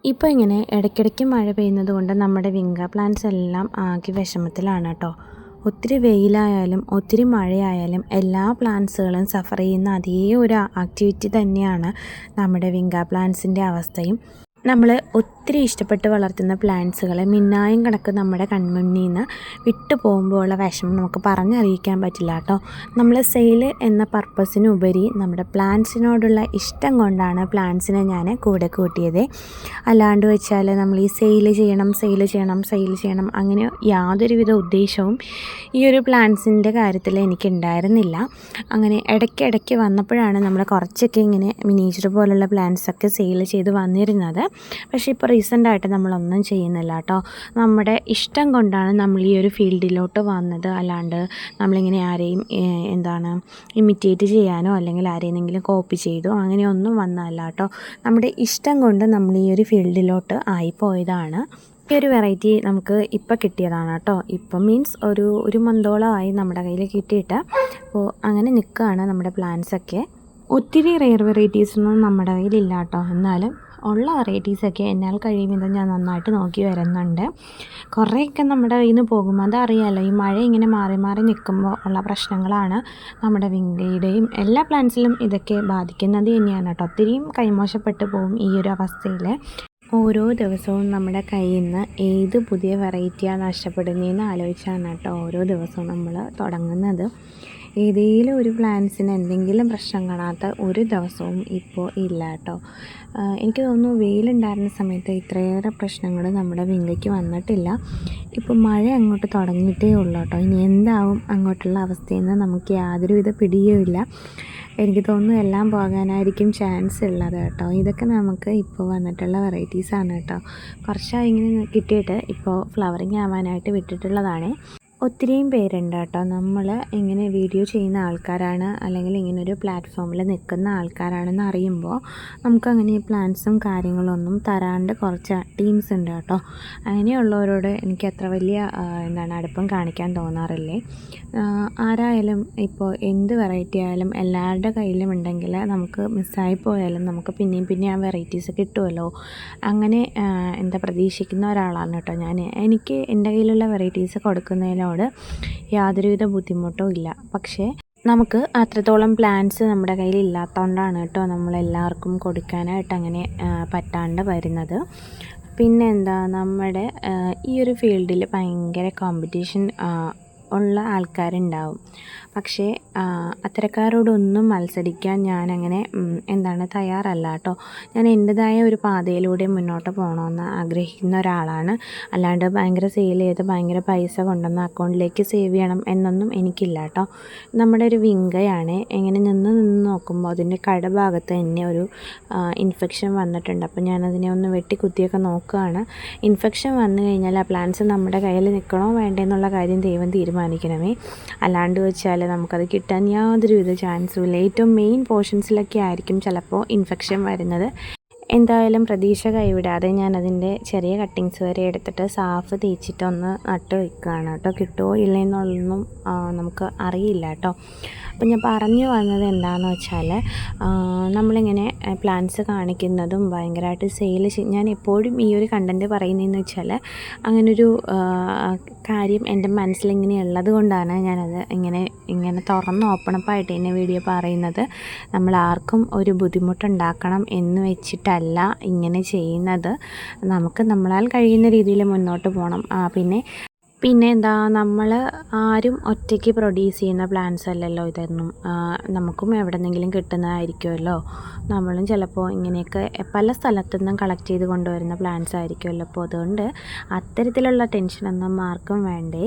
ഇപ്പോൾ ഇങ്ങനെ ഇടയ്ക്കിടയ്ക്ക് മഴ പെയ്യുന്നത് കൊണ്ട് നമ്മുടെ വിങ്ക പ്ലാന്റ്സ് എല്ലാം ആകെ വിഷമത്തിലാണ് കേട്ടോ. ഒത്തിരി വെയിലായാലും ഒത്തിരി മഴയായാലും എല്ലാ പ്ലാന്റ്സുകളും സഫർ ചെയ്യുന്ന അതേ ഒരു ആക്ടിവിറ്റി തന്നെയാണ് നമ്മുടെ വിങ്ക പ്ലാന്റ്സിൻ്റെ അവസ്ഥയും. നമ്മൾ ഒത്തിരി ഇഷ്ടപ്പെട്ട് വളർത്തുന്ന പ്ലാന്റ്സുകളെ മിന്നായം കണക്ക് നമ്മുടെ കൺമുന്നിൽ നിന്ന് വിട്ടു പോകുമ്പോഴുള്ള വിഷമം നമുക്ക് പറഞ്ഞറിയിക്കാൻ പറ്റില്ല കേട്ടോ. നമ്മൾ സെയിൽ എന്ന പർപ്പസിനുപരി നമ്മുടെ പ്ലാന്റ്സിനോടുള്ള ഇഷ്ടം കൊണ്ടാണ് പ്ലാന്റ്സിനെ ഞാൻ കൂടെ കൂട്ടിയത്. അല്ലാണ്ട് വെച്ചാൽ നമ്മൾ ഈ സെയിൽ ചെയ്യണം അങ്ങനെ യാതൊരുവിധ ഉദ്ദേശവും ഈ ഒരു പ്ലാന്റ്സിൻ്റെ കാര്യത്തിൽ എനിക്കുണ്ടായിരുന്നില്ല. അങ്ങനെ ഇടയ്ക്കിടയ്ക്ക് വന്നപ്പോഴാണ് നമ്മൾ കുറച്ചൊക്കെ ഇങ്ങനെ മിനിയേച്ചർ പോലുള്ള പ്ലാന്റ്സൊക്കെ സെയിൽ ചെയ്ത് വന്നിരുന്നത്. പക്ഷേ ഇപ്പോൾ റീസെൻ്റായിട്ട് നമ്മളൊന്നും ചെയ്യുന്നില്ല കേട്ടോ. നമ്മുടെ ഇഷ്ടം കൊണ്ടാണ് നമ്മൾ ഈ ഒരു ഫീൽഡിലോട്ട് വന്നത്. അല്ലാണ്ട് നമ്മളിങ്ങനെ ആരെയും ഇമിറ്റേറ്റ് ചെയ്യാനോ അല്ലെങ്കിൽ ആരെയെങ്കിലും കോപ്പി ചെയ്തോ അങ്ങനെയൊന്നും വന്നതല്ല കേട്ടോ. നമ്മുടെ ഇഷ്ടം കൊണ്ട് നമ്മൾ ഈ ഒരു ഫീൽഡിലോട്ട് ആയിപ്പോയതാണ്. ഈ ഒരു വെറൈറ്റി നമുക്ക് ഇപ്പോൾ കിട്ടിയതാണ് കേട്ടോ. ഇപ്പം മീൻസ് ഒരു മന്തോളമായി നമ്മുടെ കയ്യിൽ കിട്ടിയിട്ട് അപ്പോൾ അങ്ങനെ നിൽക്കുകയാണ് നമ്മുടെ പ്ലാന്റ്സൊക്കെ. ഒത്തിരി റെയർ വെറൈറ്റീസൊന്നും നമ്മുടെ കയ്യിലില്ല കേട്ടോ. എന്നാലും ഉള്ള വെറൈറ്റീസൊക്കെ എന്നാൽ കഴിയുമ്പോൾ ഞാൻ നന്നായിട്ട് നോക്കി വരുന്നുണ്ട്. കുറേയൊക്കെ നമ്മുടെ കയ്യിൽ നിന്ന് പോകും, അതറിയാമല്ലോ. ഈ മഴ ഇങ്ങനെ മാറി മാറി നിൽക്കുമ്പോൾ ഉള്ള പ്രശ്നങ്ങളാണ് നമ്മുടെ വിങ്കയുടെയും എല്ലാ പ്ലാന്റ്സിലും ഇതൊക്കെ ബാധിക്കുന്നത് തന്നെയാണ് കേട്ടോ. ഒത്തിരിയും കൈമോശപ്പെട്ട് പോകും ഈ ഒരു അവസ്ഥയിൽ. ഓരോ ദിവസവും നമ്മുടെ കയ്യിൽ നിന്ന് ഏത് പുതിയ വെറൈറ്റിയാണ് നഷ്ടപ്പെടുന്നതെന്ന് ആലോചിച്ചാണ് കേട്ടോ ഓരോ ദിവസവും നമ്മൾ തുടങ്ങുന്നത്. ഏതെങ്കിലും ഒരു പ്ലാന്റ്സിന് എന്തെങ്കിലും പ്രശ്നം കാണാത്ത ഒരു ദിവസവും ഇപ്പോൾ ഇല്ല കേട്ടോ. എനിക്ക് തോന്നുന്നു വെയിലുണ്ടായിരുന്ന സമയത്ത് ഇത്രയേറെ പ്രശ്നങ്ങൾ നമ്മുടെ വിങ്കയ്ക്ക് വന്നിട്ടില്ല. ഇപ്പോൾ മഴ അങ്ങോട്ട് തുടങ്ങിയിട്ടേ ഉള്ളൂ കേട്ടോ. ഇനി എന്താവും അങ്ങോട്ടുള്ള അവസ്ഥയെന്ന് നമുക്ക് യാതൊരുവിധ പിടിയുമില്ല. എനിക്ക് തോന്നുന്നു എല്ലാം പോകാനായിരിക്കും ചാൻസ് ഉള്ളത് കേട്ടോ. ഇതൊക്കെ നമുക്ക് ഇപ്പോൾ വന്നിട്ടുള്ള വെറൈറ്റീസാണ് കേട്ടോ. കുറച്ചായി ഇങ്ങനെ കിട്ടിയിട്ട് ഇപ്പോൾ ഫ്ലവറിങ് ആവാനായിട്ട് വിട്ടിട്ടുള്ളതാണ്. ഒത്തിരിയും പേരുണ്ട് കേട്ടോ. നമ്മൾ ഇങ്ങനെ വീഡിയോ ചെയ്യുന്ന ആൾക്കാരാണ് അല്ലെങ്കിൽ ഇങ്ങനൊരു പ്ലാറ്റ്ഫോമിൽ നിൽക്കുന്ന ആൾക്കാരാണെന്ന് അറിയുമ്പോൾ നമുക്കങ്ങനെ പ്ലാൻസും കാര്യങ്ങളൊന്നും തരാണ്ട് കുറച്ച് ടീംസ് ഉണ്ട് കേട്ടോ. അങ്ങനെയുള്ളവരോട് എനിക്ക് അത്ര വലിയ അടുപ്പം കാണിക്കാൻ തോന്നാറില്ലേ. ആരായാലും ഇപ്പോൾ എന്ത് വെറൈറ്റി ആയാലും എല്ലാവരുടെ കയ്യിലും ഉണ്ടെങ്കിൽ നമുക്ക് മിസ്സായി പോയാലും നമുക്ക് പിന്നെയും ആ വെറൈറ്റീസ് കിട്ടുമല്ലോ. അങ്ങനെ പ്രതീക്ഷിക്കുന്ന ഒരാളാണ് കേട്ടോ ഞാൻ. എനിക്ക് എൻ്റെ കയ്യിലുള്ള വെറൈറ്റീസ് കൊടുക്കുന്നതിനോട് യാതൊരുവിധ ബുദ്ധിമുട്ടും ഇല്ല. പക്ഷേ നമുക്ക് അത്രത്തോളം പ്ലാന്റ്സ് നമ്മുടെ കയ്യിൽ ഇല്ലാത്തതുകൊണ്ടാണ് കേട്ടോ നമ്മളെല്ലാവർക്കും കൊടുക്കാനായിട്ട് അങ്ങനെ പറ്റാണ്ട് വരുന്നത്. പിന്നെ നമ്മുടെ ഈ ഒരു ഫീൽഡിൽ ഭയങ്കര കോമ്പറ്റീഷൻ ഉള്ള ആൾക്കാരുണ്ടാവും. പക്ഷേ അത്തരക്കാരോടൊന്നും മത്സരിക്കാൻ ഞാനങ്ങനെ തയ്യാറല്ല കേട്ടോ. ഞാൻ എൻ്റെതായ ഒരു പാതയിലൂടെ മുന്നോട്ട് പോകണമെന്ന് ആഗ്രഹിക്കുന്ന ഒരാളാണ്. അല്ലാണ്ട് ഭയങ്കര സെയിൽ ചെയ്ത് ഭയങ്കര പൈസ കൊണ്ടുവന്ന് അക്കൗണ്ടിലേക്ക് സേവ് ചെയ്യണം എന്നൊന്നും എനിക്കില്ല കേട്ടോ. നമ്മുടെ ഒരു വിങ്കയാണ് ഇങ്ങനെ നിന്ന് നോക്കുമ്പോൾ അതിൻ്റെ കടഭാഗത്ത് തന്നെ ഒരു ഇൻഫെക്ഷൻ വന്നിട്ടുണ്ട്. അപ്പോൾ ഞാനതിനെ ഒന്ന് വെട്ടിക്കുത്തിയൊക്കെ നോക്കുകയാണ്. ഇൻഫെക്ഷൻ വന്നു കഴിഞ്ഞാൽ ആ പ്ലാന്റ്സ് നമ്മുടെ കയ്യിൽ നിൽക്കണോ വേണ്ടെന്നുള്ള കാര്യം ദൈവം തീരുമാനിക്കണമേ. അല്ലാണ്ട് വെച്ചാൽ നമുക്കത് കിട്ടാൻ യാതൊരുവിധ ചാൻസും ഇല്ല. ഏറ്റവും മെയിൻ പോർഷൻസിലൊക്കെ ആയിരിക്കും ചിലപ്പോൾ ഇൻഫെക്ഷൻ വരുന്നത്. എന്തായാലും പ്രതീക്ഷ കൈവിടാതെ ഞാനതിൻ്റെ ചെറിയ കട്ടിങ്സ് വരെ എടുത്തിട്ട് സാഫ് തേച്ചിട്ടൊന്ന് നട്ട് വയ്ക്കുകയാണ് കേട്ടോ. കിട്ടുമോ ഇല്ലെന്നുള്ളതൊന്നും നമുക്ക് അറിയില്ല കേട്ടോ. അപ്പം ഞാൻ പറഞ്ഞു വന്നത് എന്താണെന്ന് വെച്ചാൽ നമ്മളിങ്ങനെ പ്ലാന്റ്സ് കാണിക്കുന്നതും ഭയങ്കരമായിട്ട് സെയിൽ ഞാൻ എപ്പോഴും ഈ ഒരു കണ്ടൻറ്റ് പറയുന്നതെന്ന് വെച്ചാൽ അങ്ങനൊരു കാര്യം എൻ്റെ മനസ്സിലിങ്ങനെ ഉള്ളത് കൊണ്ടാണ് ഞാനത് ഇങ്ങനെ തുറന്ന് ഓപ്പണപ്പായിട്ട് തന്നെ വീഡിയോ പറയുന്നത്. നമ്മൾ ആർക്കും ഒരു ബുദ്ധിമുട്ടുണ്ടാക്കണം എന്ന് വെച്ചിട്ടല്ല ഇങ്ങനെ ചെയ്യുന്നത്. നമുക്ക് നമ്മളാൽ കഴിയുന്ന രീതിയിൽ മുന്നോട്ട് പോകണം. പിന്നെ നമ്മൾ ആരും ഒറ്റയ്ക്ക് പ്രൊഡ്യൂസ് ചെയ്യുന്ന പ്ലാന്റ്സ് അല്ലല്ലോ ഇതൊന്നും. നമുക്കും എവിടെന്നെങ്കിലും കിട്ടുന്നതായിരിക്കുമല്ലോ. നമ്മളും ചിലപ്പോൾ ഇങ്ങനെയൊക്കെ പല സ്ഥലത്തു നിന്നും കളക്ട് ചെയ്ത് കൊണ്ടുവരുന്ന പ്ലാന്റ്സ് ആയിരിക്കുമല്ലോ. അപ്പോൾ അതുകൊണ്ട് അത്തരത്തിലുള്ള ടെൻഷനൊന്നും ആർക്കും വേണ്ടേ.